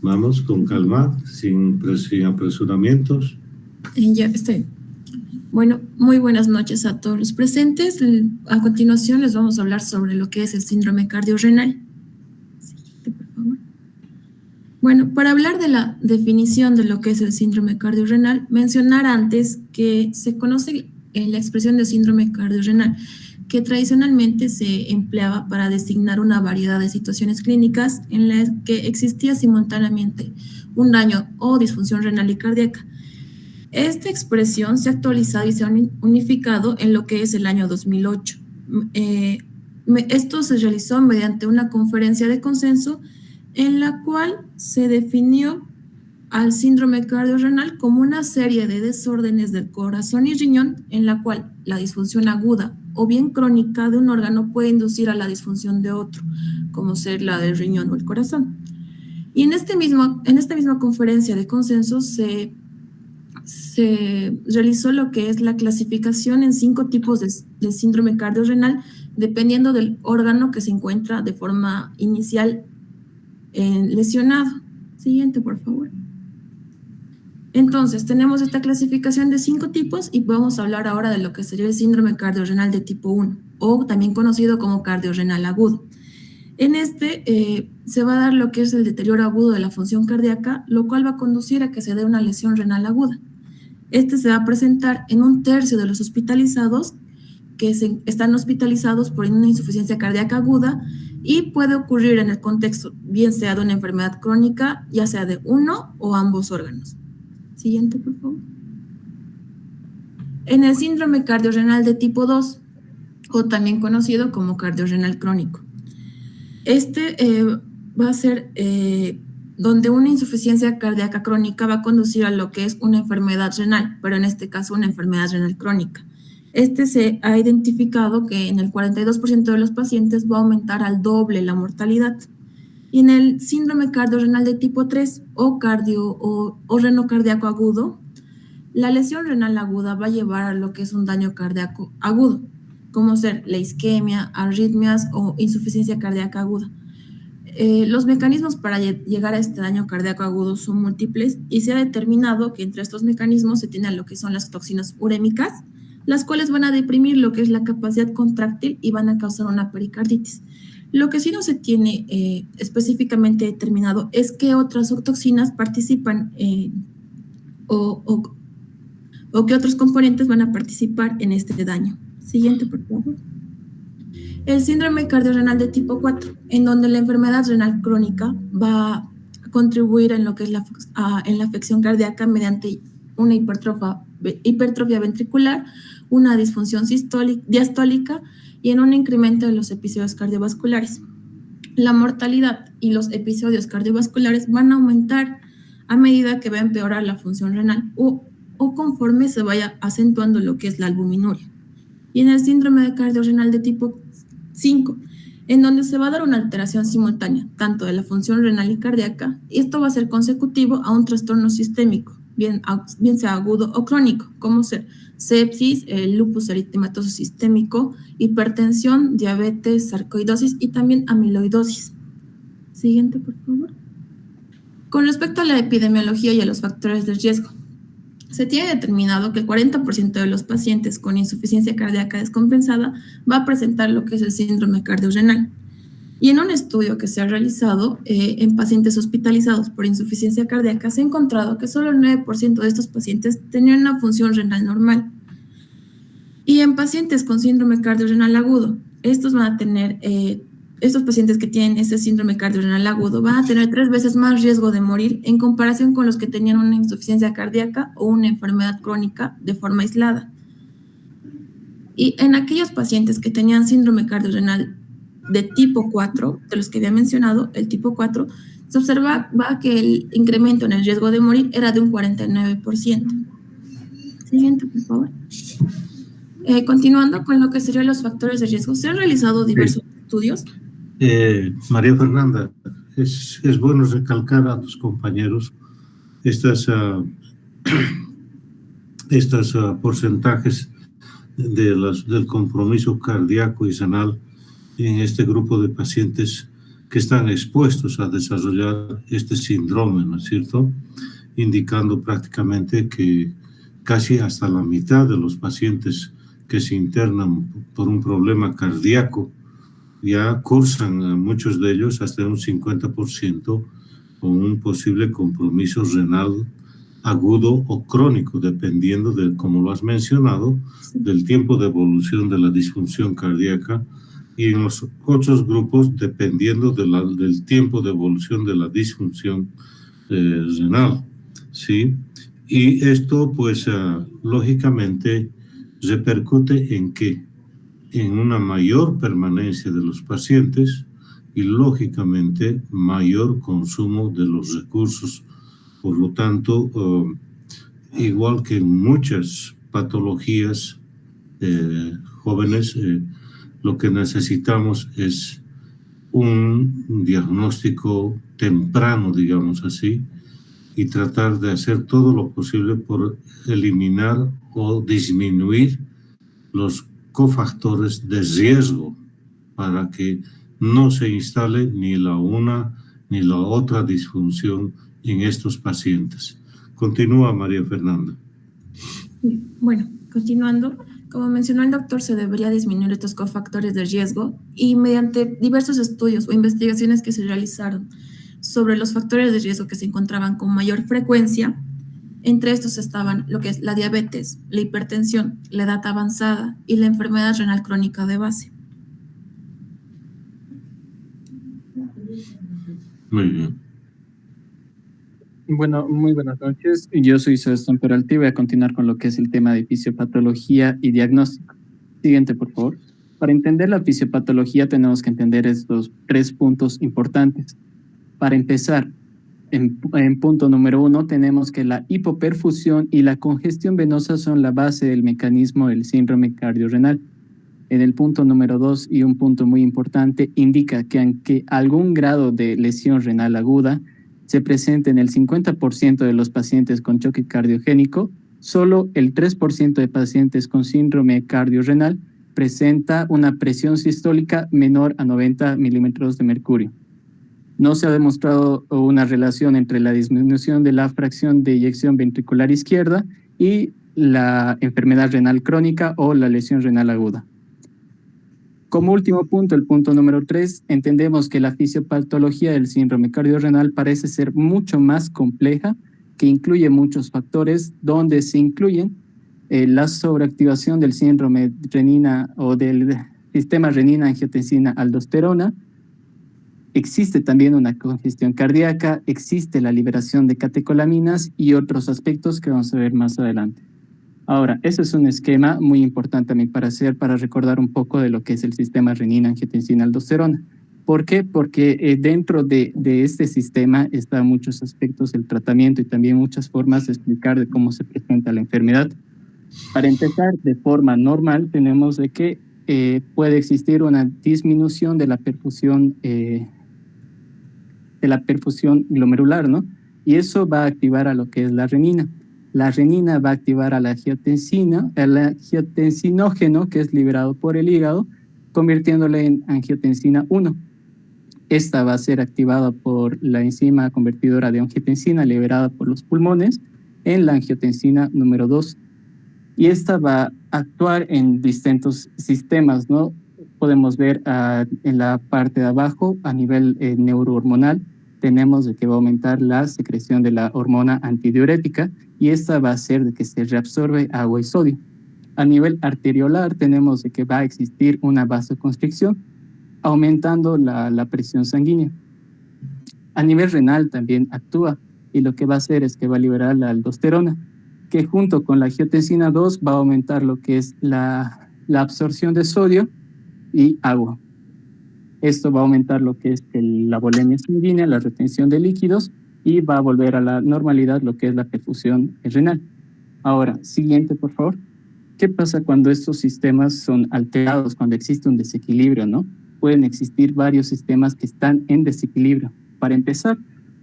Vamos con calma, sin apresuramientos. Ya estoy. Bueno, muy buenas noches a todos los presentes. A continuación les vamos a hablar sobre lo que es el síndrome cardiorrenal. Siguiente, por favor. Bueno, para hablar de la definición de lo que es el síndrome cardiorrenal, mencionar antes que se conoce la expresión de síndrome cardiorrenal, que tradicionalmente se empleaba para designar una variedad de situaciones clínicas en las que existía simultáneamente un daño o disfunción renal y cardíaca. Esta expresión se ha actualizado y se ha unificado en lo que es el año 2008. Esto se realizó mediante una conferencia de consenso en la cual se definió al síndrome cardiorrenal como una serie de desórdenes del corazón y riñón en la cual la disfunción aguda o bien crónica de un órgano puede inducir a la disfunción de otro, como ser la del riñón o el corazón. Y en esta misma conferencia de consenso se realizó lo que es la clasificación en 5 tipos de síndrome cardiorrenal, dependiendo del órgano que se encuentra de forma inicial lesionado. Siguiente, por favor. Entonces, tenemos esta clasificación de 5 tipos y vamos a hablar ahora de lo que sería el síndrome cardiorrenal de tipo 1, o también conocido como cardiorrenal agudo. En este se va a dar lo que es el deterioro agudo de la función cardíaca, lo cual va a conducir a que se dé una lesión renal aguda. Este se va a presentar en 1/3 de los hospitalizados que están hospitalizados por una insuficiencia cardíaca aguda y puede ocurrir en el contexto bien sea de una enfermedad crónica, ya sea de uno o ambos órganos. Siguiente, por favor. En el síndrome cardiorrenal de tipo 2, o también conocido como cardiorrenal crónico. Este va a ser donde una insuficiencia cardíaca crónica va a conducir a lo que es una enfermedad renal, pero en este caso una enfermedad renal crónica. Este se ha identificado que en el 42% de los pacientes va a aumentar al doble la mortalidad. Y en el síndrome cardiorrenal de tipo 3 o renocardíaco agudo, la lesión renal aguda va a llevar a lo que es un daño cardíaco agudo, como ser la isquemia, arritmias o insuficiencia cardíaca aguda. Los mecanismos para llegar a este daño cardíaco agudo son múltiples y se ha determinado que entre estos mecanismos se tienen lo que son las toxinas urémicas, las cuales van a deprimir lo que es la capacidad contráctil y van a causar una pericarditis. Lo que sí no se tiene específicamente determinado es que otras toxinas participan o qué otros componentes van a participar en este daño. Siguiente, por favor. El síndrome cardiorrenal de tipo 4, en donde la enfermedad renal crónica va a contribuir en lo que es en la afección cardíaca mediante una hipertrofia ventricular, una disfunción diastólica y en un incremento de los episodios cardiovasculares. La mortalidad y los episodios cardiovasculares van a aumentar a medida que va a empeorar la función renal o conforme se vaya acentuando lo que es la albuminuria. Y en el síndrome de cardiorrenal de tipo 5, en donde se va a dar una alteración simultánea, tanto de la función renal y cardíaca, y esto va a ser consecutivo a un trastorno sistémico, bien sea agudo o crónico, como ser sepsis, lupus eritematoso sistémico, hipertensión, diabetes, sarcoidosis y también amiloidosis. Siguiente, por favor. Con respecto a la epidemiología y a los factores de riesgo, se tiene determinado que el 40% de los pacientes con insuficiencia cardíaca descompensada va a presentar lo que es el síndrome cardiorrenal. Y en un estudio que se ha realizado en pacientes hospitalizados por insuficiencia cardíaca, se ha encontrado que solo el 9% de estos pacientes tenían una función renal normal. Y en pacientes con síndrome cardiorrenal agudo, estos pacientes que tienen este síndrome cardiorrenal agudo van a tener 3 veces más riesgo de morir en comparación con los que tenían una insuficiencia cardíaca o una enfermedad crónica de forma aislada. Y en aquellos pacientes que tenían síndrome cardiorrenal de tipo 4, de los que había mencionado, el tipo 4, se observaba que el incremento en el riesgo de morir era de un 49%. Siguiente, por favor. Continuando con lo que serían los factores de riesgo, se han realizado diversos estudios. María Fernanda, es bueno recalcar a tus compañeros estos porcentajes del compromiso cardíaco y renal en este grupo de pacientes que están expuestos a desarrollar este síndrome, ¿no es cierto? Indicando prácticamente que casi hasta la mitad de los pacientes que se internan por un problema cardíaco ya cursan, muchos de ellos, hasta un 50% con un posible compromiso renal agudo o crónico, dependiendo de, como lo has mencionado, del tiempo de evolución de la disfunción cardíaca, y en los otros grupos dependiendo del tiempo de evolución de la disfunción renal, ¿sí? Y esto, pues, lógicamente repercute en qué, en una mayor permanencia de los pacientes y, lógicamente, mayor consumo de los recursos. Por lo tanto, igual que en muchas patologías jóvenes, lo que necesitamos es un diagnóstico temprano, digamos así, y tratar de hacer todo lo posible por eliminar o disminuir los cofactores de riesgo para que no se instale ni la una ni la otra disfunción en estos pacientes. Continúa, María Fernanda. Bueno, continuando, como mencionó el doctor, se debería disminuir estos cofactores de riesgo, y mediante diversos estudios o investigaciones que se realizaron sobre los factores de riesgo que se encontraban con mayor frecuencia, entre estos estaban lo que es la diabetes, la hipertensión, la edad avanzada y la enfermedad renal crónica de base. Muy bien. Bueno, muy buenas noches. Yo soy Sebastián Peralta y voy a continuar con lo que es el tema de fisiopatología y diagnóstico. Siguiente, por favor. Para entender la fisiopatología tenemos que entender estos 3 puntos importantes. Para empezar, en punto número 1 tenemos que la hipoperfusión y la congestión venosa son la base del mecanismo del síndrome cardiorrenal. En el punto número 2, y un punto muy importante, indica que aunque algún grado de lesión renal aguda se presente en el 50% de los pacientes con choque cardiogénico, solo el 3% de pacientes con síndrome cardiorrenal presenta una presión sistólica menor a 90 milímetros de mercurio. No se ha demostrado una relación entre la disminución de la fracción de eyección ventricular izquierda y la enfermedad renal crónica o la lesión renal aguda. Como último punto, el punto número 3, entendemos que la fisiopatología del síndrome cardiorrenal parece ser mucho más compleja, que incluye muchos factores, donde se incluyen la sobreactivación del síndrome renina o del sistema renina-angiotensina-aldosterona. Existe también una congestión cardíaca, existe la liberación de catecolaminas y otros aspectos que vamos a ver más adelante. Ahora, ese es un esquema muy importante a mi parecer para recordar un poco de lo que es el sistema renina-angiotensina-aldosterona. ¿Por qué? Porque dentro de este sistema están muchos aspectos del tratamiento y también muchas formas de explicar de cómo se presenta la enfermedad. Para empezar, de forma normal, tenemos de que puede existir una disminución de la perfusión glomerular, ¿no? Y eso va a activar a lo que es la renina. La renina va a activar a la angiotensina, el angiotensinógeno que es liberado por el hígado, convirtiéndole en angiotensina 1. Esta va a ser activada por la enzima convertidora de angiotensina liberada por los pulmones en la angiotensina número 2. Y esta va a actuar en distintos sistemas, ¿no? Podemos ver en la parte de abajo, a nivel neurohormonal, tenemos de que va a aumentar la secreción de la hormona antidiurética y esta va a hacer de que se reabsorbe agua y sodio. A nivel arteriolar tenemos de que va a existir una vasoconstricción, aumentando la presión sanguínea. A nivel renal también actúa y lo que va a hacer es que va a liberar la aldosterona, que junto con la angiotensina 2 va a aumentar lo que es la absorción de sodio y agua. Esto va a aumentar lo que es la volemia sanguínea, la retención de líquidos, y va a volver a la normalidad lo que es la perfusión renal. Ahora, siguiente, por favor. ¿Qué pasa cuando estos sistemas son alterados, cuando existe un desequilibrio, no? Pueden existir varios sistemas que están en desequilibrio. Para empezar,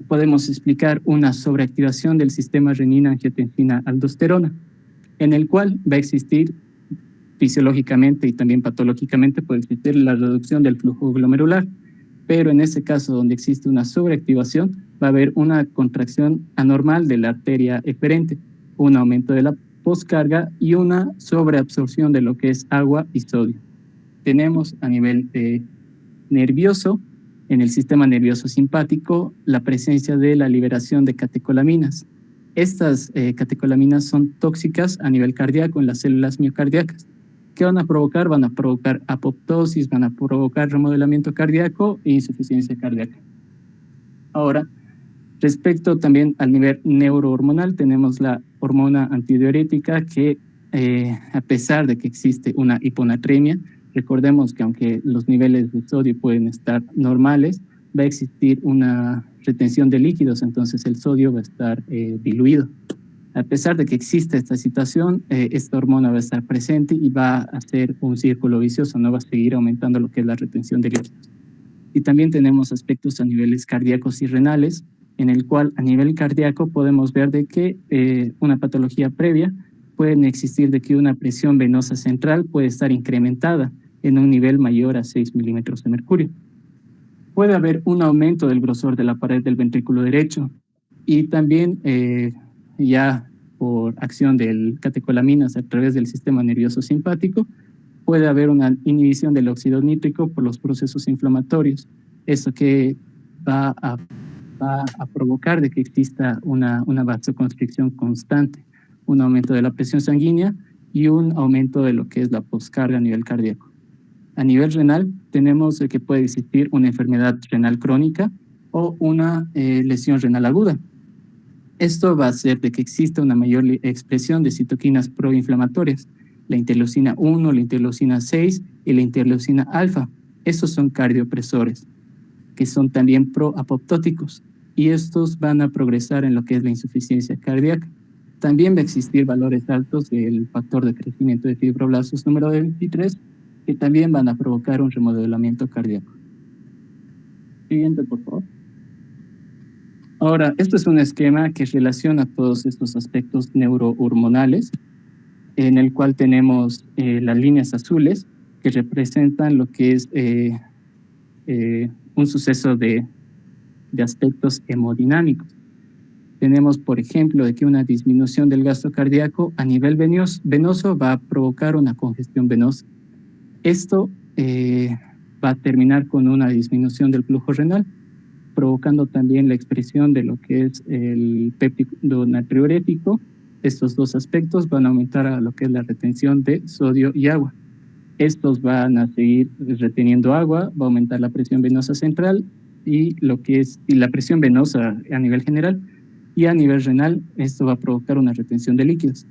podemos explicar una sobreactivación del sistema renina-angiotensina-aldosterona, en el cual va a existir fisiológicamente y también patológicamente puede existir la reducción del flujo glomerular. pero en ese caso donde existe una sobreactivación, va a haber una contracción anormal de la arteria eferente, un aumento de la poscarga y una sobreabsorción de lo que es agua y sodio. Tenemos a nivel nervioso, en el sistema nervioso simpático, la presencia de la liberación de catecolaminas. Estas catecolaminas son tóxicas a nivel cardíaco en las células miocardíacas. ¿Qué van a provocar? Van a provocar apoptosis, van a provocar remodelamiento cardíaco e insuficiencia cardíaca. Ahora, respecto también al nivel neurohormonal, tenemos la hormona antidiurética que, a pesar de que existe una hiponatremia, recordemos que aunque los niveles de sodio pueden estar normales, va a existir una retención de líquidos, entonces el sodio va a estar diluido. A pesar de que existe esta situación, esta hormona va a estar presente y va a hacer un círculo vicioso, no va a seguir aumentando lo que es la retención de líquidos. Y también tenemos aspectos a niveles cardíacos y renales, en el cual a nivel cardíaco podemos ver de que una patología previa puede existir de que una presión venosa central puede estar incrementada en un nivel mayor a 6 milímetros de mercurio. Puede haber un aumento del grosor de la pared del ventrículo derecho y también ya por acción del catecolaminas a través del sistema nervioso simpático, puede haber una inhibición del óxido nítrico por los procesos inflamatorios. Eso que va a provocar de que exista una vasoconstricción constante, un aumento de la presión sanguínea y un aumento de lo que es la poscarga a nivel cardíaco. A nivel renal tenemos que puede existir una enfermedad renal crónica o una lesión renal aguda. Esto va a hacer de que exista una mayor expresión de citoquinas proinflamatorias, la interleucina 1, la interleucina 6 y la interleucina alfa. Estos son cardiopresores, que son también proapoptóticos, y estos van a progresar en lo que es la insuficiencia cardíaca. También va a existir valores altos del factor de crecimiento de fibroblastos número 23, que también van a provocar un remodelamiento cardíaco. Siguiente, por favor. Ahora, esto es un esquema que relaciona todos estos aspectos neurohormonales, en el cual tenemos las líneas azules que representan lo que es un suceso de aspectos hemodinámicos. Tenemos, por ejemplo, de que una disminución del gasto cardíaco a nivel venoso va a provocar una congestión venosa. Esto va a terminar con una disminución del flujo renal, provocando también la expresión de lo que es el péptido natriurético. Estos dos aspectos van a aumentar a lo que es la retención de sodio y agua. Estos van a seguir reteniendo agua, va a aumentar la presión venosa central y la presión venosa a nivel general, y a nivel renal esto va a provocar una retención de líquidos.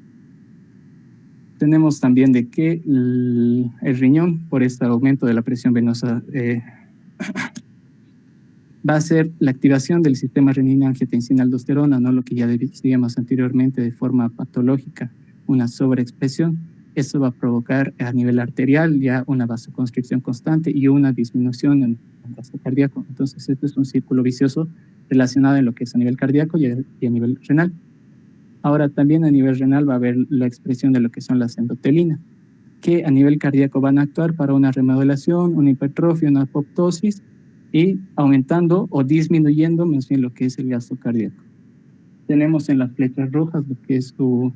Tenemos también de que el riñón, por este aumento de la presión venosa, va a ser la activación del sistema renina-angiotensina-aldosterona, ¿no? Lo que ya decíamos anteriormente de forma patológica, una sobreexpresión. Eso va a provocar a nivel arterial ya una vasoconstricción constante y una disminución en el gasto cardíaco. Entonces, este es un círculo vicioso relacionado en lo que es a nivel cardíaco y a nivel renal. Ahora, también a nivel renal va a haber la expresión de lo que son las endotelinas, que a nivel cardíaco van a actuar para una remodelación, una hipertrofia, una apoptosis, y aumentando o disminuyendo más bien lo que es el gasto cardíaco. Tenemos en las flechas rojas lo que es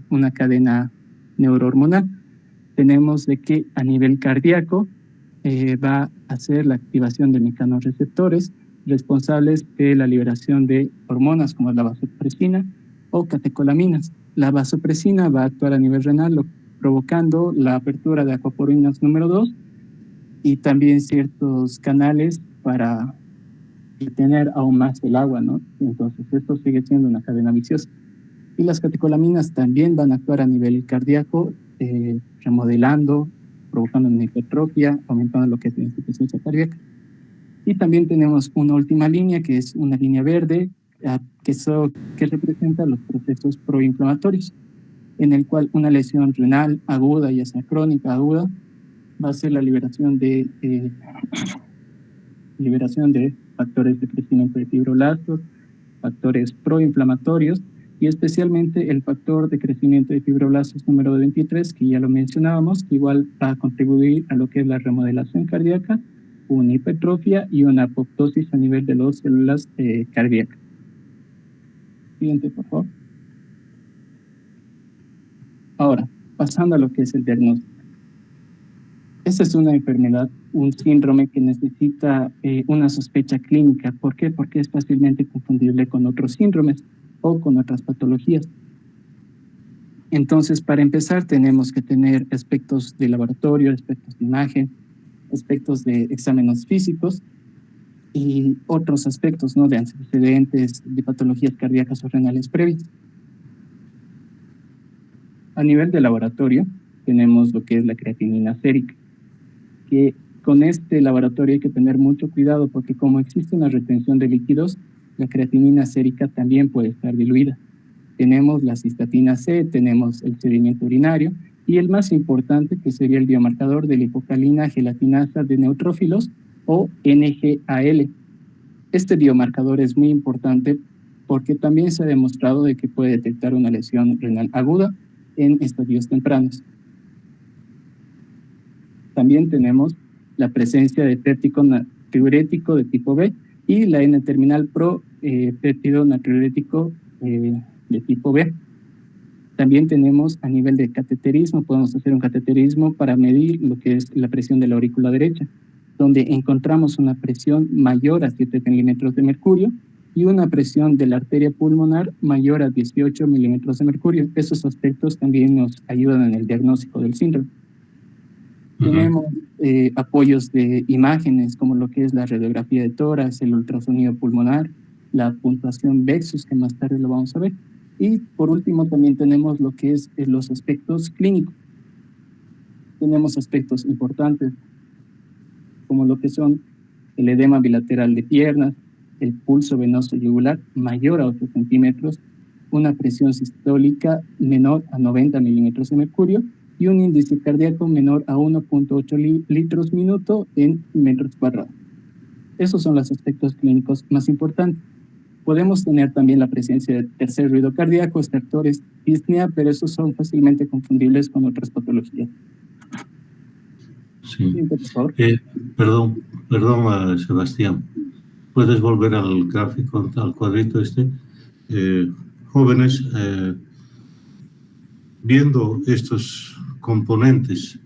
una cadena neurohormonal. Tenemos de que a nivel cardíaco va a ser la activación de mecanorreceptores responsables de la liberación de hormonas como la vasopresina o catecolaminas. La vasopresina va a actuar a nivel renal provocando la apertura de aquaporina número 2 y también ciertos canales para retener aún más el agua, ¿no? Entonces esto sigue siendo una cadena viciosa. Y las catecolaminas también van a actuar a nivel cardíaco, remodelando, provocando una hipertrofia, aumentando lo que es la insuficiencia cardíaca. Y también tenemos una última línea, que es una línea verde, que representa los procesos proinflamatorios, en el cual una lesión renal aguda, ya sea crónica aguda, va a ser la liberación de factores de crecimiento de fibroblastos, factores proinflamatorios, y especialmente el factor de crecimiento de fibroblastos número 23, que ya lo mencionábamos, que igual va a contribuir a lo que es la remodelación cardíaca una hipertrofia y una apoptosis a nivel de las células cardíacas. Siguiente, por favor. Ahora, pasando a lo que es el diagnóstico. Esta es una enfermedad, un síndrome que necesita una sospecha clínica. ¿Por qué? Porque es fácilmente confundible con otros síndromes o con otras patologías. Entonces, para empezar, tenemos que tener aspectos de laboratorio, aspectos de imagen, aspectos de exámenes físicos y otros aspectos, ¿no?, de antecedentes de patologías cardíacas o renales previas. A nivel de laboratorio, tenemos lo que es la creatinina sérica, que con este laboratorio hay que tener mucho cuidado porque como existe una retención de líquidos, la creatinina sérica también puede estar diluida. Tenemos la cistatina C, tenemos el sedimento urinario y el más importante que sería el biomarcador de la hipocalina gelatinasa de neutrófilos o NGAL. Este biomarcador es muy importante porque también se ha demostrado de que puede detectar una lesión renal aguda en estadios tempranos. También tenemos la presencia de péptido natriurético de tipo B y la N-terminal péptido natriurético de tipo B. También tenemos a nivel de cateterismo, podemos hacer un cateterismo para medir lo que es la presión de la aurícula derecha, donde encontramos una presión mayor a 7 milímetros de mercurio y una presión de la arteria pulmonar mayor a 18 milímetros de mercurio. Esos aspectos también nos ayudan en el diagnóstico del síndrome. Tenemos apoyos de imágenes como lo que es la radiografía de tórax, el ultrasonido pulmonar, la puntuación Vexus, que más tarde lo vamos a ver. Y por último también tenemos lo que es los aspectos clínicos. Tenemos aspectos importantes como lo que son el edema bilateral de piernas, el pulso venoso yugular mayor a 8 centímetros, una presión sistólica menor a 90 milímetros de mercurio y un índice cardíaco menor a 1.8 litros minuto en metros cuadrados. Esos son los aspectos clínicos más importantes. Podemos tener también la presencia de tercer ruido cardíaco, estertores, disnea, pero esos son fácilmente confundibles con otras patologías. Sí. Por favor. Perdón, Sebastián. ¿Puedes volver al gráfico, al cuadrito este? Jóvenes, viendo estos componentes,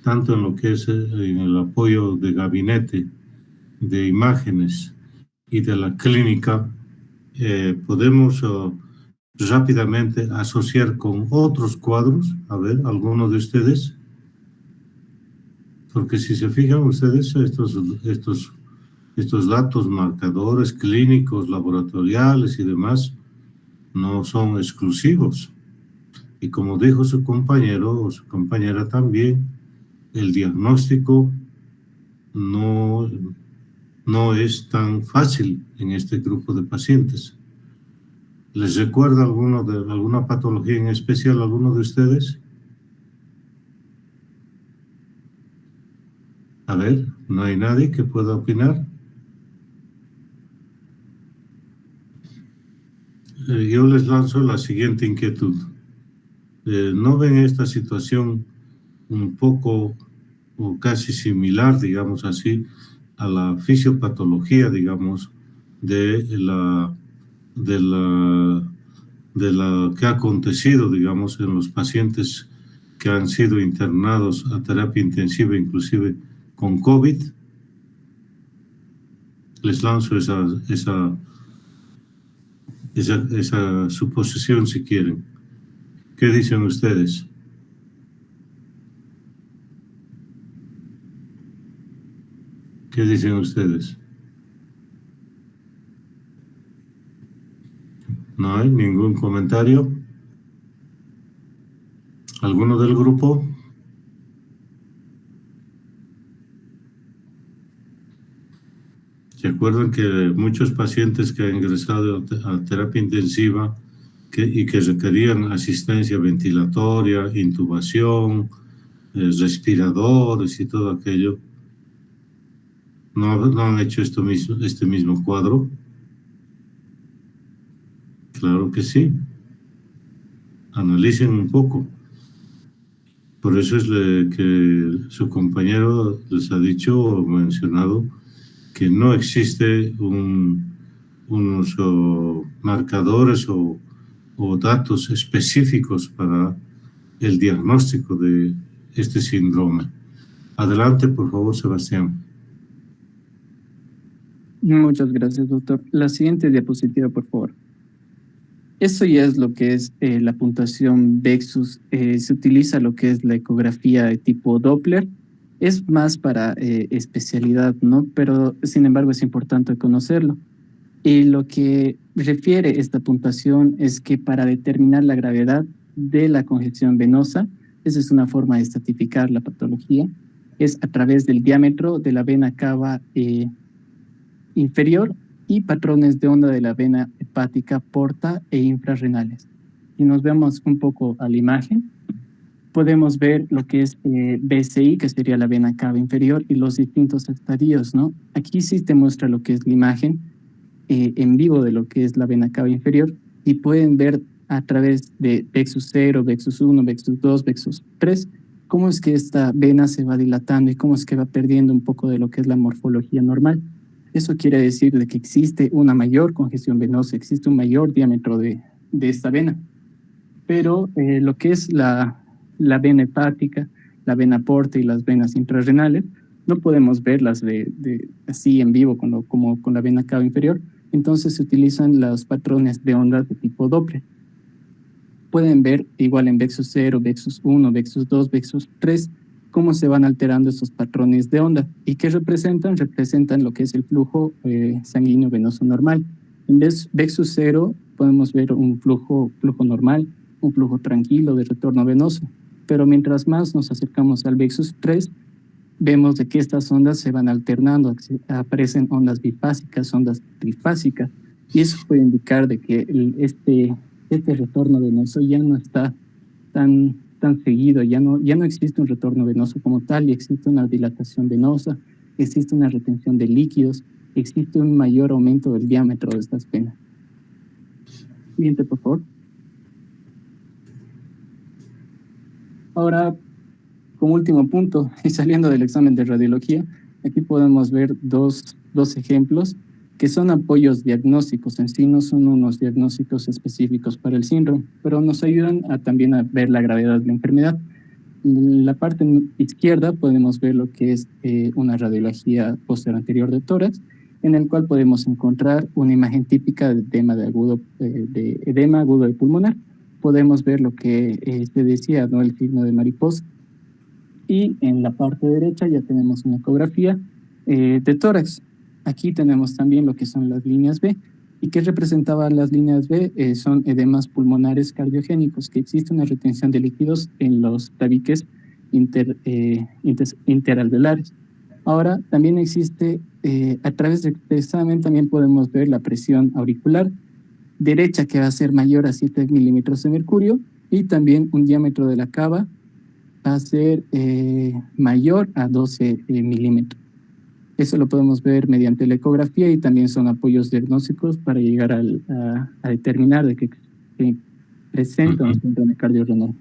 tanto en lo que es en el apoyo de gabinete, de imágenes y de la clínica, podemos rápidamente asociar con otros cuadros. A ver, ¿alguno de ustedes? Porque si se fijan ustedes, estos datos marcadores clínicos, laboratoriales y demás, no son exclusivos. Y como dijo su compañero o su compañera también, el diagnóstico no es tan fácil en este grupo de pacientes. ¿Les recuerda alguna patología en especial a alguno de ustedes? A ver, ¿no hay nadie que pueda opinar? Yo les lanzo la siguiente inquietud. ¿No ven esta situación un poco o casi similar, digamos así, a la fisiopatología, digamos, de la que ha acontecido, digamos, en los pacientes que han sido internados a terapia intensiva, inclusive con COVID? Les lanzo esa suposición si quieren. ¿Qué dicen ustedes? ¿Qué dicen ustedes? ¿No hay ningún comentario? ¿Alguno del grupo? ¿Se acuerdan que muchos pacientes que han ingresado a terapia intensiva y que requerían asistencia ventilatoria, intubación, respiradores y todo aquello, no han hecho este mismo cuadro? Claro que sí. Analicen un poco. Por eso es que su compañero les ha dicho o mencionado que no existe unos marcadores o datos específicos para el diagnóstico de este síndrome. Adelante, por favor, Sebastián. Muchas gracias, doctor. La siguiente diapositiva, por favor. Eso ya es lo que es la puntuación VEXUS. Se utiliza lo que es la ecografía de tipo Doppler. Es más para especialidad, ¿no? Pero, sin embargo, es importante conocerlo. Y lo que refiere esta puntuación es que para determinar la gravedad de la congestión venosa, esa es una forma de estratificar la patología, es a través del diámetro de la vena cava inferior y patrones de onda de la vena hepática porta e infrarrenales. Si nos vemos un poco a la imagen, podemos ver lo que es BCI, que sería la vena cava inferior, y los distintos estadios, ¿no? Aquí sí te muestra lo que es la imagen en vivo de lo que es la vena cava inferior, y pueden ver a través de VEXUS 0, VEXUS 1, VEXUS 2, VEXUS 3, cómo es que esta vena se va dilatando y cómo es que va perdiendo un poco de lo que es la morfología normal. Eso quiere decir de que existe una mayor congestión venosa, existe un mayor diámetro de esta vena. Pero lo que es la vena hepática, la vena porta y las venas intrarrenales, no podemos verlas así en vivo como con la vena cava inferior. Entonces se utilizan los patrones de ondas de tipo Doppler. Pueden ver igual en VEXUS 0, VEXUS 1, VEXUS 2, VEXUS 3, cómo se van alterando estos patrones de onda. ¿Y qué representan? Representan lo que es el flujo sanguíneo venoso normal. En VEXUS 0 podemos ver un flujo normal, un flujo tranquilo de retorno venoso. Pero mientras más nos acercamos al VEXUS 3, vemos de que estas ondas se van alternando, aparecen ondas bifásicas, ondas trifásicas, y eso puede indicar de que este retorno venoso ya no está tan seguido, ya no existe un retorno venoso como tal, y existe una dilatación venosa, existe una retención de líquidos, existe un mayor aumento del diámetro de estas venas. Siguiente, por favor. Ahora, como último punto, y saliendo del examen de radiología, aquí podemos ver dos ejemplos que son apoyos diagnósticos. En sí no son unos diagnósticos específicos para el síndrome, pero nos ayudan también a ver la gravedad de la enfermedad. En la parte izquierda podemos ver lo que es una radiología posterior anterior de tórax, en el cual podemos encontrar una imagen típica de edema agudo de pulmonar. Podemos ver lo que se decía, ¿no? El signo de mariposa. Y en la parte derecha ya tenemos una ecografía de tórax. Aquí tenemos también lo que son las líneas B. ¿Y qué representaban las líneas B? Son edemas pulmonares cardiogénicos, que existe una retención de líquidos en los tabiques interalveolares. Ahora, también existe, a través de este examen, también podemos ver la presión auricular derecha, que va a ser mayor a 7 milímetros de mercurio, y también un diámetro de la cava va a ser mayor a 12 milímetros. Eso lo podemos ver mediante la ecografía, y también son apoyos diagnósticos para llegar a determinar de que presenta un síndrome cardiorrenal.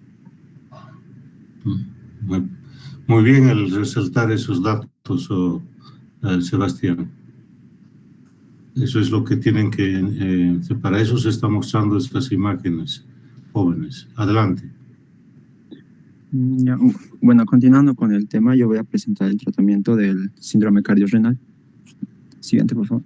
Muy bien el resaltar esos datos, Sebastián. Eso es lo que tienen que... para eso se están mostrando estas imágenes, jóvenes. Adelante. Ya, bueno, continuando con el tema, yo voy a presentar el tratamiento del síndrome cardiorrenal. Siguiente, por favor.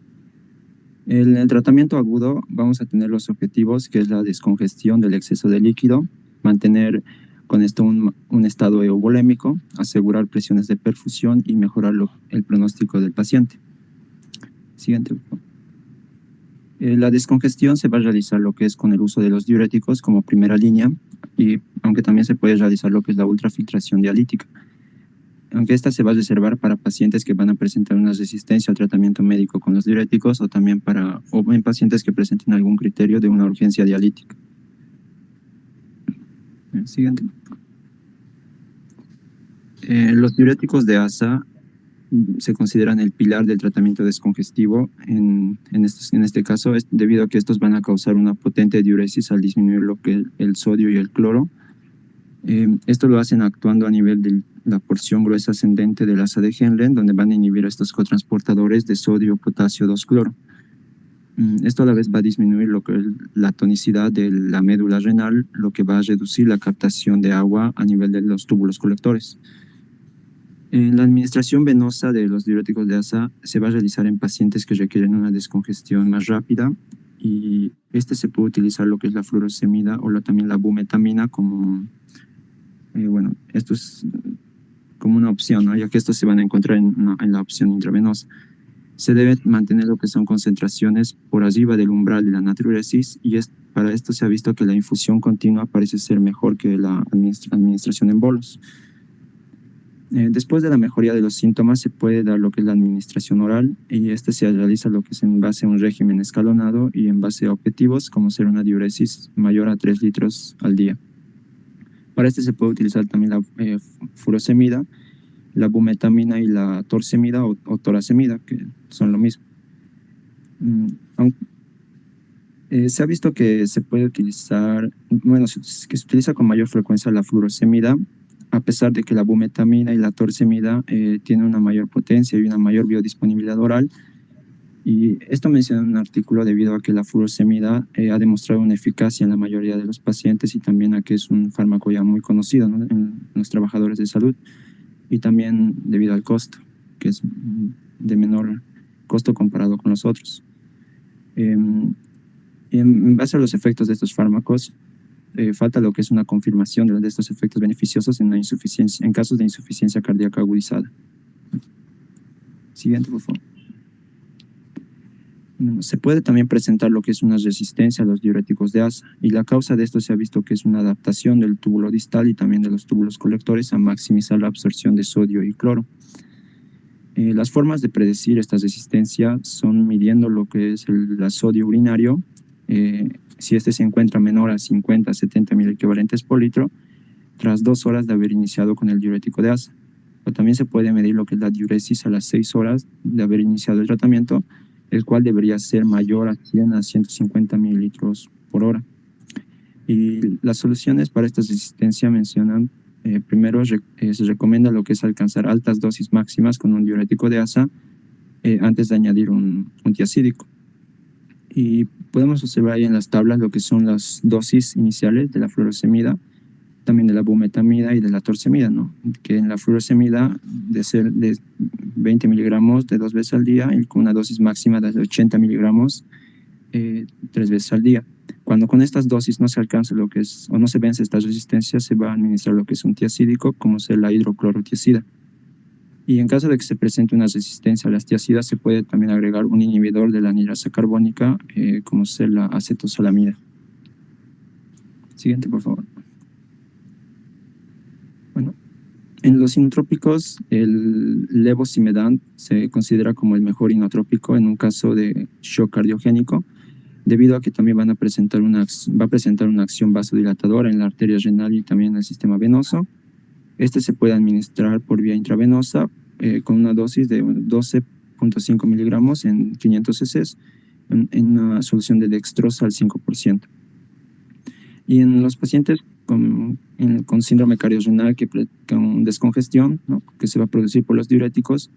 En el tratamiento agudo vamos a tener los objetivos, que es la descongestión del exceso de líquido, mantener con esto un estado euvolémico, asegurar presiones de perfusión y mejorar el pronóstico del paciente. Siguiente, por favor. La descongestión se va a realizar lo que es con el uso de los diuréticos como primera línea, y aunque también se puede realizar lo que es la ultrafiltración dialítica, aunque esta se va a reservar para pacientes que van a presentar una resistencia al tratamiento médico con los diuréticos, o también en pacientes que presenten algún criterio de una urgencia dialítica. Siguiente. Los diuréticos de ASA se consideran el pilar del tratamiento descongestivo en este caso, es debido a que estos van a causar una potente diuresis al disminuir lo que el sodio y el cloro. Esto lo hacen actuando a nivel de la porción gruesa ascendente del asa de Henle, donde van a inhibir estos cotransportadores de sodio, potasio, 2-cloro. Esto a la vez va a disminuir la tonicidad de la médula renal, lo que va a reducir la captación de agua a nivel de los túbulos colectores. La administración venosa de los diuréticos de asa se va a realizar en pacientes que requieren una descongestión más rápida, y se puede utilizar lo que es la furosemida o también la bumetamina como, esto es como una opción, ¿no? Ya que estos se van a encontrar en la opción intravenosa. Se debe mantener lo que son concentraciones por arriba del umbral de la natriuresis, y para esto se ha visto que la infusión continua parece ser mejor que la administración en bolos. Después de la mejoría de los síntomas se puede dar lo que es la administración oral, y se realiza lo que es en base a un régimen escalonado y en base a objetivos como ser una diuresis mayor a 3 litros al día. Para se puede utilizar también la furosemida, la bumetamina y la torsemida o toracemida, que son lo mismo. Se ha visto que se puede utilizar, que se utiliza con mayor frecuencia la furosemida, a pesar de que la bumetamina y la torsemida tienen una mayor potencia y una mayor biodisponibilidad oral. Y esto menciona en un artículo debido a que la furosemida ha demostrado una eficacia en la mayoría de los pacientes, y también a que es un fármaco ya muy conocido, ¿no?, en los trabajadores de salud, y también debido al costo, que es de menor costo comparado con los otros. En base a los efectos de estos fármacos, falta lo que es una confirmación de estos efectos beneficiosos en casos de insuficiencia cardíaca agudizada. Siguiente, por favor. Se puede también presentar lo que es una resistencia a los diuréticos de asa, y la causa de esto se ha visto que es una adaptación del túbulo distal y también de los túbulos colectores a maximizar la absorción de sodio y cloro. Las formas de predecir esta resistencia son midiendo lo que es el sodio urinario, si se encuentra menor a 50-70 miliequivalentes por litro, tras 2 horas de haber iniciado con el diurético de asa. O también se puede medir lo que es la diuresis a las 6 horas de haber iniciado el tratamiento, el cual debería ser mayor a 100 a 150 mililitros por hora. Y las soluciones para esta resistencia mencionan, primero se recomienda lo que es alcanzar altas dosis máximas con un diurético de asa antes de añadir un tiazídico. Y podemos observar ahí en las tablas lo que son las dosis iniciales de la furosemida, también de la bumetamida y de la torsemida, ¿no? Que en la furosemida de ser de 20 miligramos de 2 veces al día, y con una dosis máxima de 80 miligramos 3 veces al día. Cuando con estas dosis no se alcanza lo que es, o no se vence esta resistencia, se va a administrar lo que es un tiazídico, como ser la hidroclorotiazida. Y en caso de que se presente una resistencia a las tiazidas, se puede también agregar un inhibidor de la anhidrasa carbónica, como ser la acetosalamida. Siguiente, por favor. Bueno, en los inotrópicos, el levosimedan se considera como el mejor inotrópico en un caso de shock cardiogénico, debido a que también va a presentar una acción vasodilatadora en la arteria renal y también en el sistema venoso. Se puede administrar por vía intravenosa con una dosis de 12.5 miligramos en 500 cc en una solución de dextrosa al 5%. Y en los pacientes con síndrome cardiorrenal con descongestión, ¿no?, que se va a producir por los diuréticos,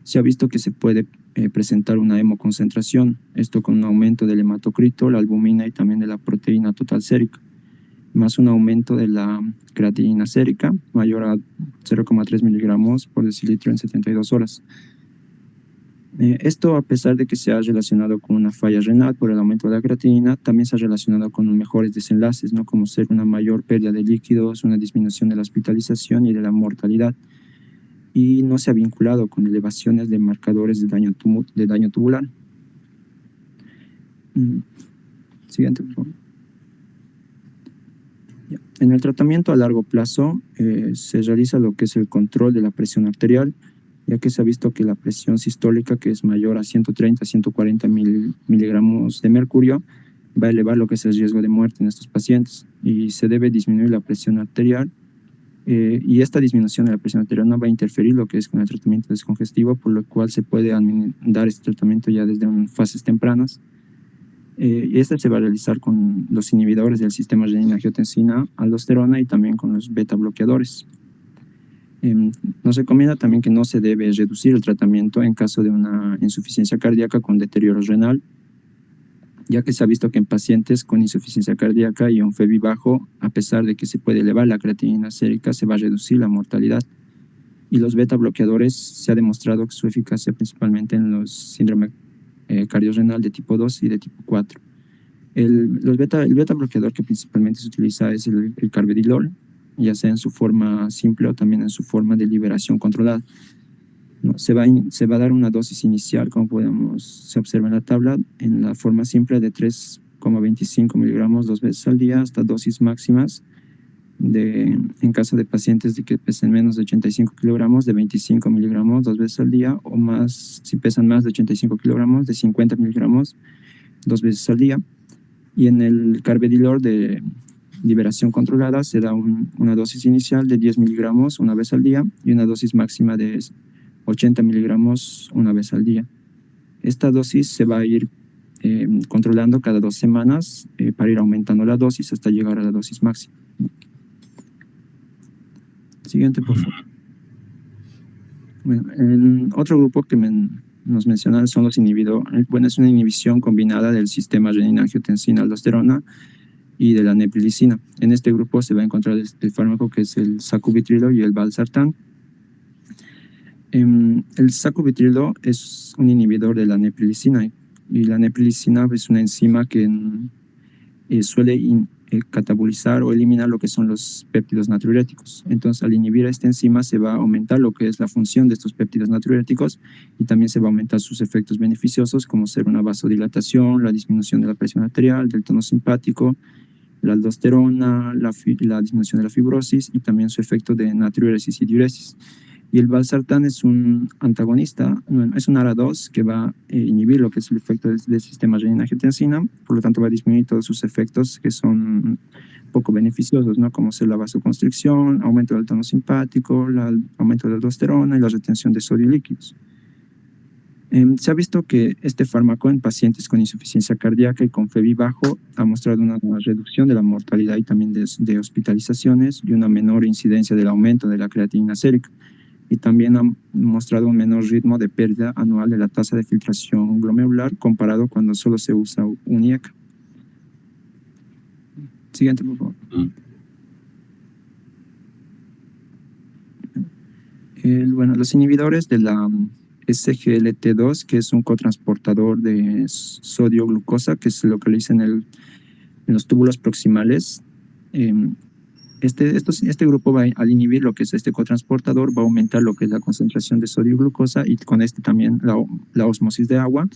se ha visto que se puede presentar una hemoconcentración, esto con un aumento del hematocrito, la albumina y también de la proteína total sérica, más un aumento de la creatinina sérica mayor a 0,3 miligramos por decilitro en 72 horas. Esto, a pesar de que se ha relacionado con una falla renal por el aumento de la creatinina, también se ha relacionado con mejores desenlaces, ¿no?, como ser una mayor pérdida de líquidos, una disminución de la hospitalización y de la mortalidad, y no se ha vinculado con elevaciones de marcadores de daño tubular. Siguiente, por favor. En el tratamiento a largo plazo se realiza lo que es el control de la presión arterial, ya que se ha visto que la presión sistólica, que es mayor a 130 a 140 miligramos de mercurio, va a elevar lo que es el riesgo de muerte en estos pacientes, y se debe disminuir la presión arterial, y esta disminución de la presión arterial no va a interferir lo que es con el tratamiento descongestivo, por lo cual se puede dar este tratamiento ya desde fases tempranas. Y este se va a realizar con los inhibidores del sistema renin-angiotensina, aldosterona y también con los beta bloqueadores. Nos recomienda también que no se debe reducir el tratamiento en caso de una insuficiencia cardíaca con deterioro renal, ya que se ha visto que en pacientes con insuficiencia cardíaca y un FEVI bajo, a pesar de que se puede elevar la creatinina sérica, se va a reducir la mortalidad. Y los beta bloqueadores se ha demostrado que su eficacia principalmente en los síndrome cardiorrenal de tipo 2 y de tipo 4. El beta bloqueador que principalmente se utiliza es el carvedilol, ya sea en su forma simple o también en su forma de liberación controlada. ¿No? Se va a dar una dosis inicial, como se observa en la tabla, en la forma simple de 3,25 miligramos 2 veces al día, hasta dosis máximas en caso de pacientes de que pesen menos de 85 kilogramos, de 25 miligramos 2 veces al día, o más, si pesan más de 85 kilogramos, de 50 miligramos 2 veces al día. Y en el carvedilol de liberación controlada se da una dosis inicial de 10 miligramos una vez al día y una dosis máxima de 80 miligramos una vez al día. Esta dosis se va a ir controlando cada 2 semanas para ir aumentando la dosis hasta llegar a la dosis máxima. Siguiente, por favor. Bueno, el otro grupo que nos mencionan son los inhibidores. Bueno, es una inhibición combinada del sistema renin-angiotensina-aldosterona y de la neprilicina. En este grupo se va a encontrar el fármaco que es el sacubitrilo y el valsartán. El sacubitrilo es un inhibidor de la neprilicina y la neprilicina es una enzima que suele catabolizar o eliminar lo que son los péptidos natriuréticos. Entonces, al inhibir a esta enzima se va a aumentar lo que es la función de estos péptidos natriuréticos y también se va a aumentar sus efectos beneficiosos, como ser una vasodilatación, la disminución de la presión arterial, del tono simpático, la aldosterona, la disminución de la fibrosis y también su efecto de natriuresis y diuresis. Y el valsartán es un antagonista, es un ARA2 que va a inhibir lo que es el efecto del sistema renin-angiotensina, por lo tanto va a disminuir todos sus efectos que son poco beneficiosos, ¿no? Como ser la vasoconstricción, aumento del tono simpático, aumento de la aldosterona y la retención de sodio y líquidos. Se ha visto que este fármaco en pacientes con insuficiencia cardíaca y con FEVI bajo ha mostrado una reducción de la mortalidad y también de hospitalizaciones y una menor incidencia del aumento de la creatinina sérica. Y también ha mostrado un menor ritmo de pérdida anual de la tasa de filtración glomerular comparado cuando solo se usa un IECA. Siguiente, por favor. Bueno, los inhibidores de la SGLT2, que es un cotransportador de sodio-glucosa que se localiza en los túbulos proximales. Este grupo va al inhibir lo que es este cotransportador, va a aumentar lo que es la concentración de sodio y glucosa y con también la ósmosis de agua.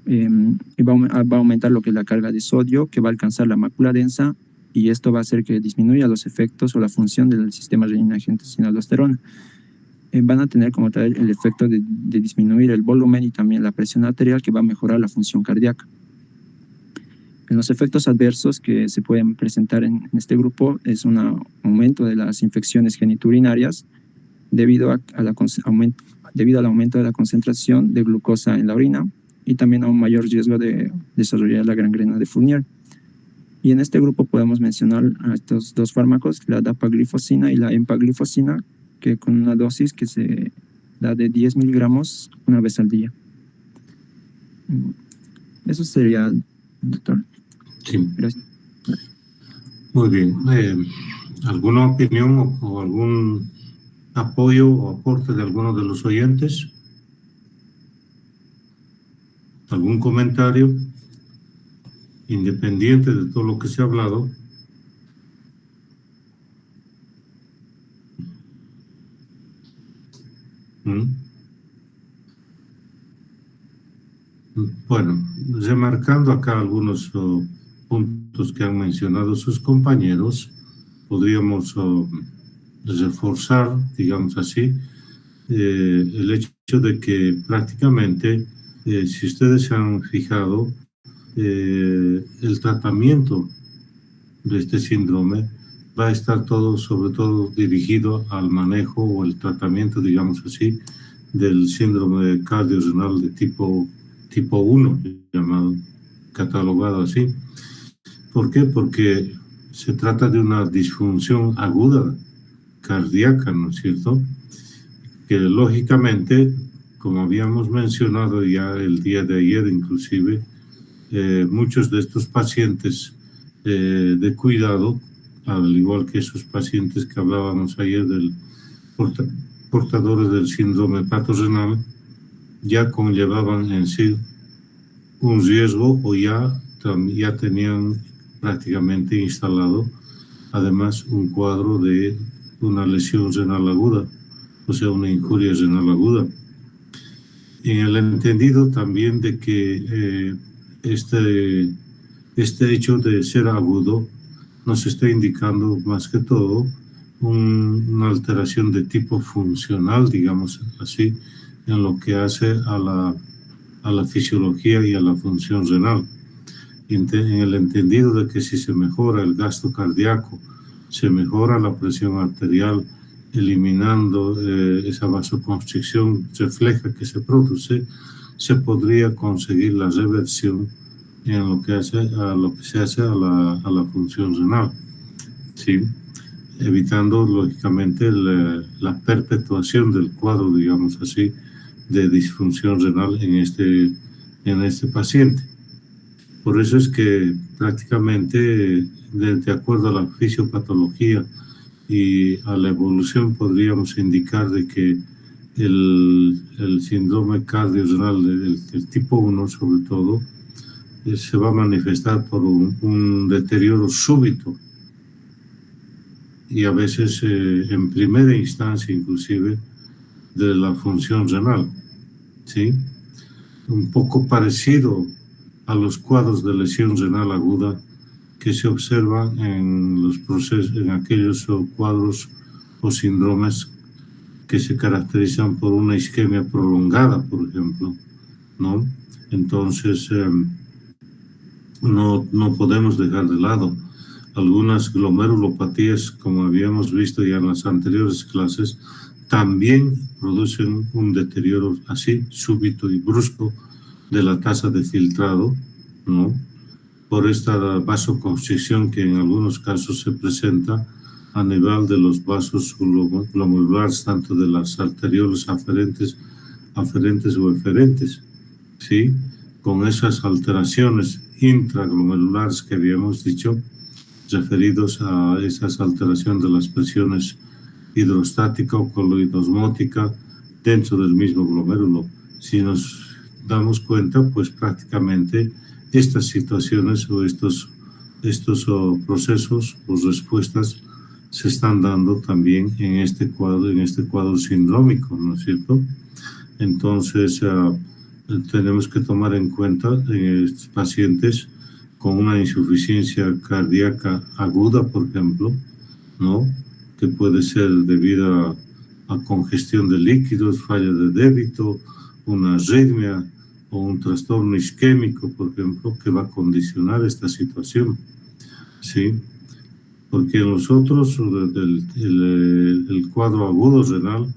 Y va a aumentar lo que es la carga de sodio, que va a alcanzar la mácula densa y esto va a hacer que disminuya los efectos o la función del sistema renin-angiotensina-aldosterona. Van a tener como tal el efecto de disminuir el volumen y también la presión arterial, que va a mejorar la función cardíaca. En los efectos adversos que se pueden presentar en este grupo es un aumento de las infecciones geniturinarias debido al aumento de la concentración de glucosa en la orina y también a un mayor riesgo de desarrollar la gangrena de Fournier. Y en este grupo podemos mencionar a estos dos fármacos, la dapaglifosina y la empaglifosina, que con una dosis que se da de 10 miligramos una vez al día. Eso sería, doctor. Sí. Gracias. Muy bien. ¿Alguna opinión o algún apoyo o aporte de alguno de los oyentes? ¿Algún comentario independiente de todo lo que se ha hablado? Bueno, remarcando acá algunos puntos que han mencionado sus compañeros, podríamos reforzar, digamos así, el hecho de que prácticamente, si ustedes se han fijado, el tratamiento de este síndrome va a estar sobre todo dirigido al manejo o el tratamiento, digamos así, del síndrome cardiorrenal de tipo 1, llamado, catalogado así. ¿Por qué? Porque se trata de una disfunción aguda cardíaca, ¿no es cierto? Que lógicamente, como habíamos mencionado ya el día de ayer inclusive, muchos de estos pacientes de cuidado, al igual que esos pacientes que hablábamos ayer del portadores del síndrome hepatorenal, ya conllevaban en sí un riesgo o ya tenían prácticamente instalado además un cuadro de una lesión renal aguda, o sea, una injuria renal aguda. En el entendido también de que este hecho de ser agudo nos está indicando más que todo una alteración de tipo funcional, digamos así, en lo que hace a la fisiología y a la función renal. En el entendido de que si se mejora el gasto cardíaco, se mejora la presión arterial, eliminando esa vasoconstricción refleja que se produce, se podría conseguir la reversión en lo que se hace a la función renal, ¿sí? Evitando lógicamente la perpetuación del cuadro, digamos así, de disfunción renal en este paciente. Por eso es que prácticamente, de acuerdo a la fisiopatología y a la evolución, podríamos indicar de que el síndrome cardiorrenal del tipo 1, sobre todo, se va a manifestar por un deterioro súbito y a veces en primera instancia inclusive de la función renal, ¿sí? Un poco parecido a los cuadros de lesión renal aguda que se observan en los procesos, en aquellos cuadros o síndromes que se caracterizan por una isquemia prolongada, por ejemplo, ¿no? Entonces, no podemos dejar de lado algunas glomerulopatías, como habíamos visto ya en las anteriores clases, también producen un deterioro así súbito y brusco de la tasa de filtrado, ¿no? Por esta vasoconstricción que en algunos casos se presenta a nivel de los vasos glomerulares, tanto de las arteriolas aferentes o eferentes, ¿sí? Con esas alteraciones intraglomerulares que habíamos dicho, referidos a esas alteraciones de las presiones hidrostática o coloidosmótica dentro del mismo glomérulo. Si nos damos cuenta, pues prácticamente estas situaciones o estos procesos o respuestas se están dando también en este cuadro sindrómico, ¿no es cierto? Entonces, tenemos que tomar en cuenta estos pacientes con una insuficiencia cardíaca aguda, por ejemplo, ¿no? Que puede ser debido a congestión de líquidos, falla de débito, una arritmia o un trastorno isquémico, por ejemplo, que va a condicionar esta situación, ¿sí? Porque en los otros, el cuadro agudo renal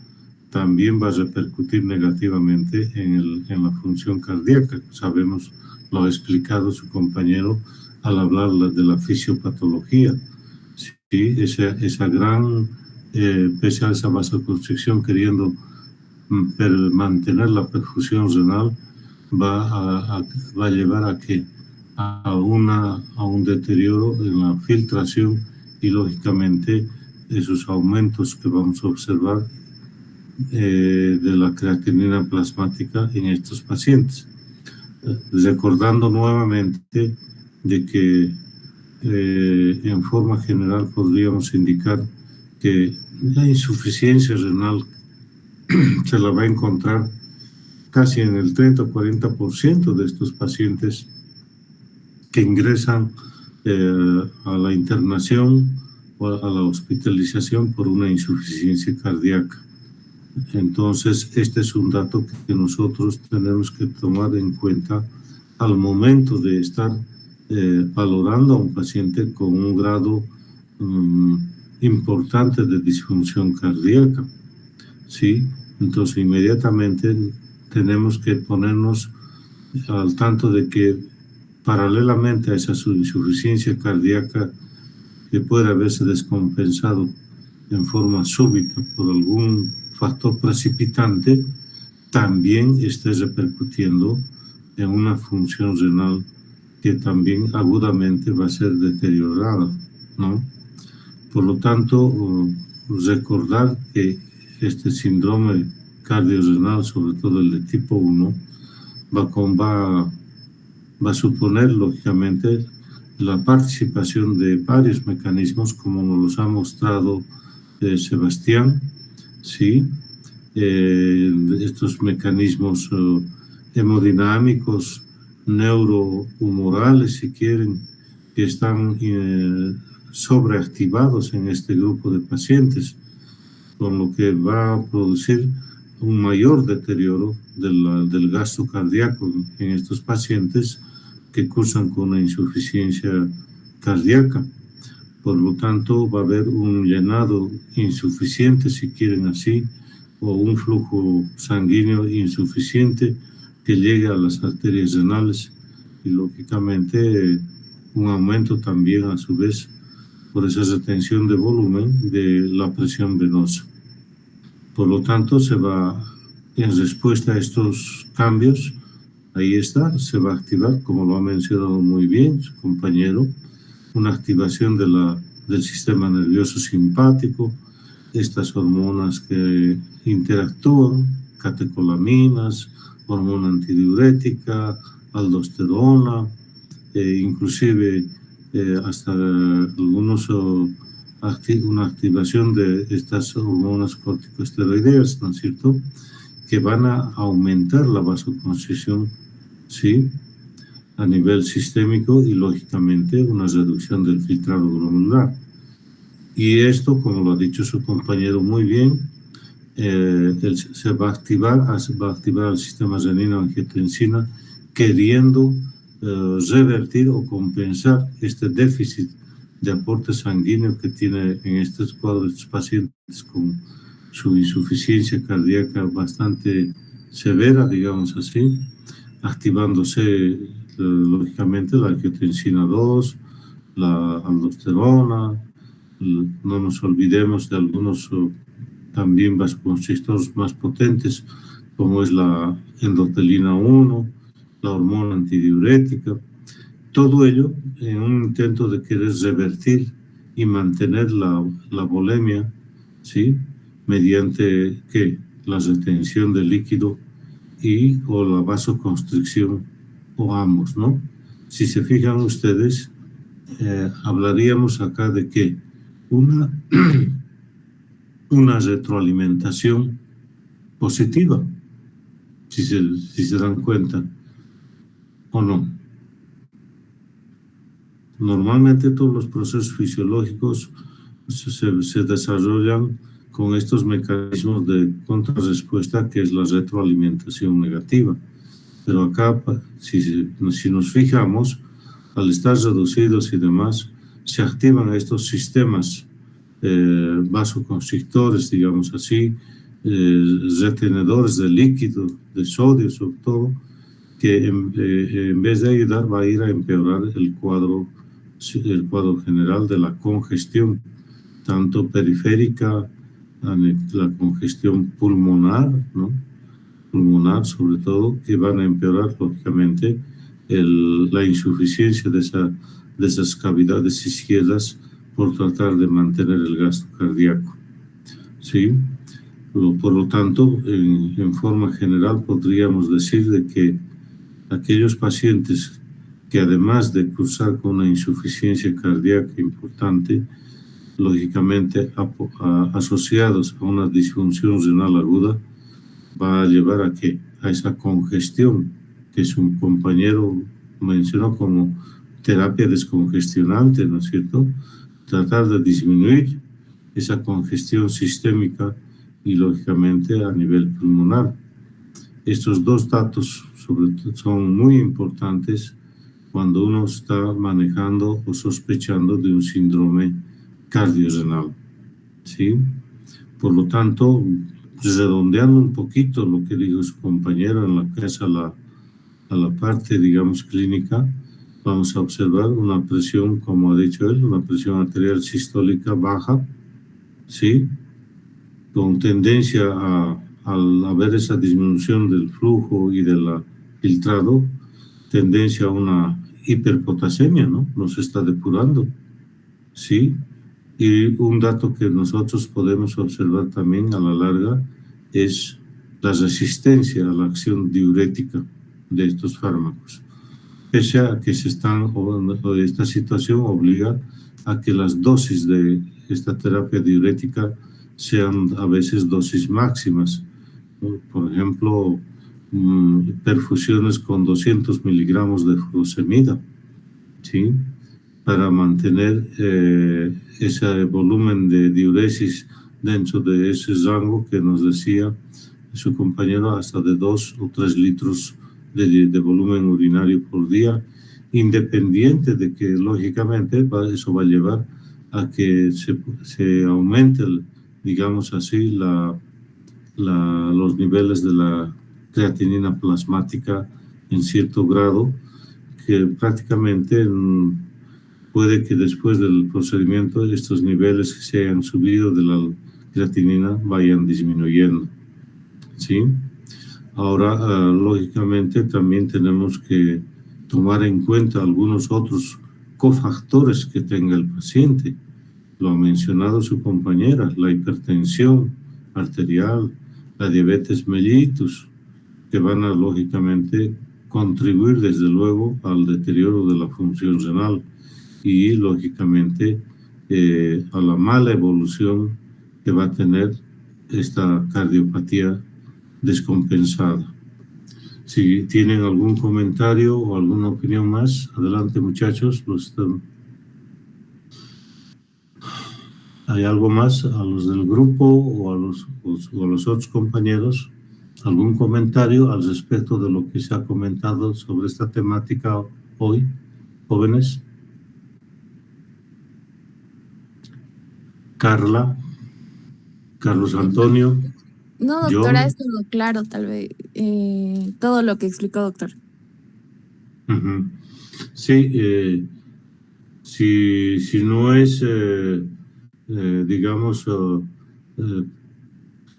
también va a repercutir negativamente en la función cardíaca. Sabemos, lo ha explicado su compañero al hablar de la fisiopatología. Sí, esa gran, pese a esa vasoconstricción, queriendo mantener la perfusión renal, va a llevar a que a un deterioro en la filtración y lógicamente esos aumentos que vamos a observar de la creatinina plasmática en estos pacientes. Recordando nuevamente de que en forma general podríamos indicar que la insuficiencia renal se la va a encontrar casi en el 30 o 40% de estos pacientes que ingresan a la internación o a la hospitalización por una insuficiencia cardíaca. Entonces, este es un dato que nosotros tenemos que tomar en cuenta al momento de estar valorando a un paciente con un grado importante de disfunción cardíaca, ¿sí? Entonces, inmediatamente tenemos que ponernos al tanto de que paralelamente a esa insuficiencia cardíaca que puede haberse descompensado en forma súbita por algún factor precipitante, también esté repercutiendo en una función renal que también agudamente va a ser deteriorada, ¿no? Por lo tanto, recordar que este síndrome cardiorrenal, sobre todo el de tipo 1, va a suponer, lógicamente, la participación de varios mecanismos, como nos los ha mostrado Sebastián, ¿sí? Estos mecanismos hemodinámicos, neurohumorales, si quieren, que están sobreactivados en este grupo de pacientes, con lo que va a producir un mayor deterioro del gasto cardíaco en estos pacientes que cursan con una insuficiencia cardíaca. Por lo tanto, va a haber un llenado insuficiente, si quieren así, o un flujo sanguíneo insuficiente que llegue a las arterias renales y, lógicamente, un aumento también, a su vez, por esa retención de volumen de la presión venosa. Por lo tanto, en respuesta a estos cambios, ahí está, se va a activar, como lo ha mencionado muy bien su compañero, una activación del sistema nervioso simpático, estas hormonas que interactúan, catecolaminas, hormona antidiurética, aldosterona, inclusive hasta una activación de estas hormonas corticosteroideas, ¿no es cierto?, que van a aumentar la vasoconstricción, ¿sí?, a nivel sistémico y, lógicamente, una reducción del filtrado glomerular. Y esto, como lo ha dicho su compañero muy bien, se va a activar el sistema renina-angiotensina, queriendo revertir o compensar este déficit de aporte sanguíneo que tiene en estos cuadros estos pacientes con su insuficiencia cardíaca bastante severa, digamos así, activándose lógicamente la angiotensina 2, la aldosterona. No nos olvidemos de algunos también vasoconstrictores más potentes, como es la endotelina 1, la hormona antidiurética. Todo ello en un intento de querer revertir y mantener la volemia, ¿sí?, mediante la retención de líquido o la vasoconstricción, o ambos, ¿no? Si se fijan ustedes, hablaríamos acá de que una retroalimentación positiva, si se dan cuenta, ¿o no? Normalmente todos los procesos fisiológicos se desarrollan con estos mecanismos de contrarrespuesta, que es la retroalimentación negativa. Pero acá, si nos fijamos, al estar reducidos y demás, se activan estos sistemas vasoconstrictores, digamos así, retenedores de líquido, de sodio sobre todo, que en vez de ayudar va a ir a empeorar el cuadro general de la congestión, tanto periférica, la congestión pulmonar, ¿no?, pulmonar sobre todo, que van a empeorar lógicamente la insuficiencia de esas cavidades izquierdas por tratar de mantener el gasto cardíaco, ¿sí? Por lo tanto, en forma general podríamos decir de que aquellos pacientes que, además de cursar con una insuficiencia cardíaca importante, lógicamente asociados a una disfunción renal aguda, va a llevar a esa congestión que su compañero mencionó como terapia descongestionante, ¿no es cierto? Tratar de disminuir esa congestión sistémica y, lógicamente, a nivel pulmonar. Estos dos datos son muy importantes cuando uno está manejando o sospechando de un síndrome cardiorrenal, ¿sí? Por lo tanto, redondeando un poquito lo que dijo su compañero en la casa a la parte, digamos, clínica, vamos a observar una presión, como ha dicho él, una presión arterial sistólica baja, ¿sí? Con tendencia al haber esa disminución del flujo y del filtrado, tendencia a una hiperpotasemia, ¿no? Nos está depurando, ¿sí? Y un dato que nosotros podemos observar también a la larga es la resistencia a la acción diurética de estos fármacos. Pese a que esta situación obliga a que las dosis de esta terapia diurética sean a veces dosis máximas, ¿no? Por ejemplo, perfusiones con 200 miligramos de furosemida, ¿sí? Para mantener ese volumen de diuresis dentro de ese rango que nos decía su compañero, hasta de 2 o 3 litros de volumen urinario por día, independiente de que lógicamente eso va a llevar a que se aumente, digamos así, los niveles de la creatinina plasmática en cierto grado, que prácticamente puede que después del procedimiento estos niveles que se hayan subido de la creatinina vayan disminuyendo, ¿sí? Ahora, lógicamente, también tenemos que tomar en cuenta algunos otros cofactores que tenga el paciente. Lo ha mencionado su compañera, la hipertensión arterial, la diabetes mellitus, que van a, lógicamente, contribuir, desde luego, al deterioro de la función renal y, lógicamente, a la mala evolución que va a tener esta cardiopatía descompensada. Si tienen algún comentario o alguna opinión más, adelante, muchachos. ¿Hay algo más a los del grupo o a los otros compañeros? ¿Algún comentario al respecto de lo que se ha comentado sobre esta temática hoy, jóvenes? Carlos Antonio. No, doctora, es todo claro, tal vez, todo lo que explicó, doctor. Sí, si no es, digamos,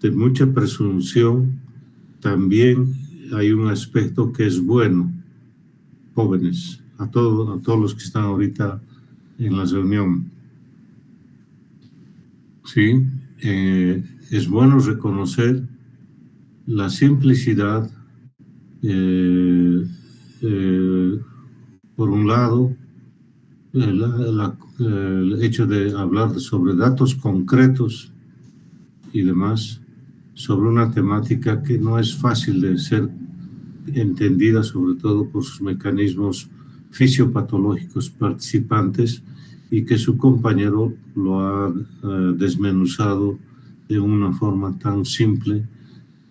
de mucha presunción, también hay un aspecto que es bueno, jóvenes, a todos los que están ahorita en la reunión. Sí, es bueno reconocer la simplicidad, por un lado, el hecho de hablar sobre datos concretos y demás, sobre una temática que no es fácil de ser entendida, sobre todo por sus mecanismos fisiopatológicos participantes, y que su compañero lo ha desmenuzado de una forma tan simple,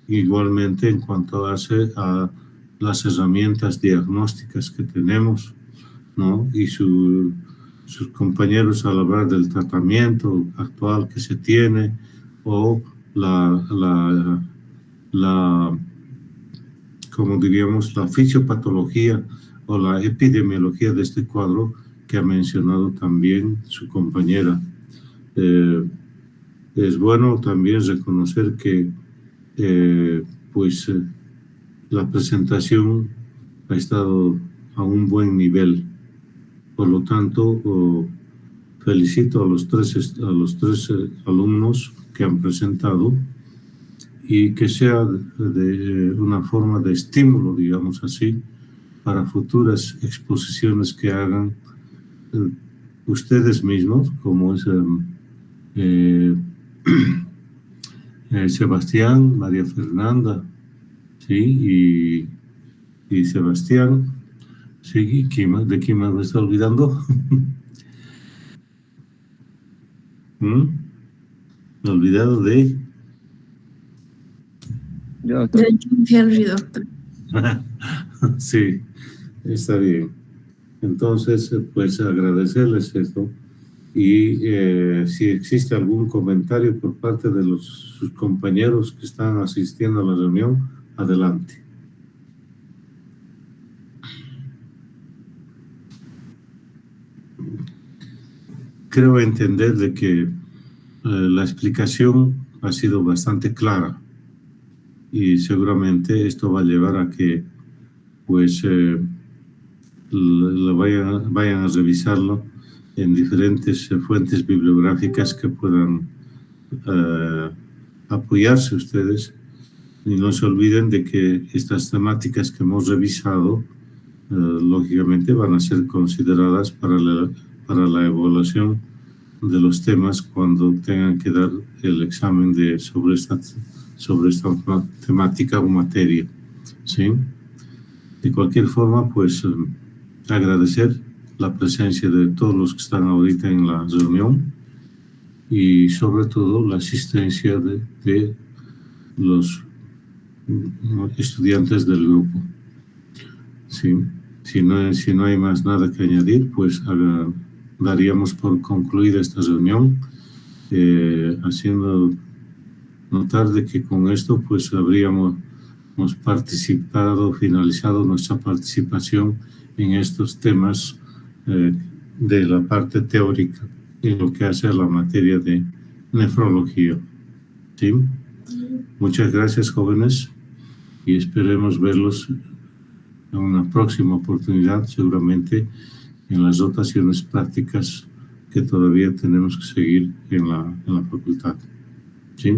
igualmente en cuanto hace a las herramientas diagnósticas que tenemos, ¿no? Y sus compañeros al hablar del tratamiento actual que se tiene, o como diríamos, la fisiopatología o la epidemiología de este cuadro que ha mencionado también su compañera. Es bueno también reconocer que la presentación ha estado a un buen nivel. Por lo tanto, felicito a los tres alumnos que han presentado, y que sea de una forma de estímulo, digamos así, para futuras exposiciones que hagan ustedes mismos, como es Sebastián, María Fernanda, ¿sí? Y Sebastián, ¿sí? ¿De quién más me está olvidando? Me he olvidado de... Yo, doctor. De John Henry, doctor. Sí, está bien. Entonces, pues agradecerles esto, y si existe algún comentario por parte de sus compañeros que están asistiendo a la reunión, adelante. creo entender de que la explicación ha sido bastante clara y seguramente esto va a llevar a que pues vayan a revisarlo en diferentes fuentes bibliográficas que puedan apoyarse ustedes, y no se olviden de que estas temáticas que hemos revisado lógicamente van a ser consideradas para la evaluación de los temas cuando tengan que dar el examen sobre esta temática o materia, ¿sí? De cualquier forma, pues agradecer la presencia de todos los que están ahorita en la reunión y sobre todo la asistencia de los estudiantes del grupo. Sí. Si no hay más nada que añadir, pues daríamos por concluida esta reunión, haciendo notar de que con esto pues habríamos finalizado nuestra participación en estos temas de la parte teórica en lo que hace a la materia de nefrología. ¿Sí? Muchas gracias, jóvenes, y esperemos verlos en una próxima oportunidad, seguramente en las rotaciones prácticas que todavía tenemos que seguir en la facultad. ¿Sí?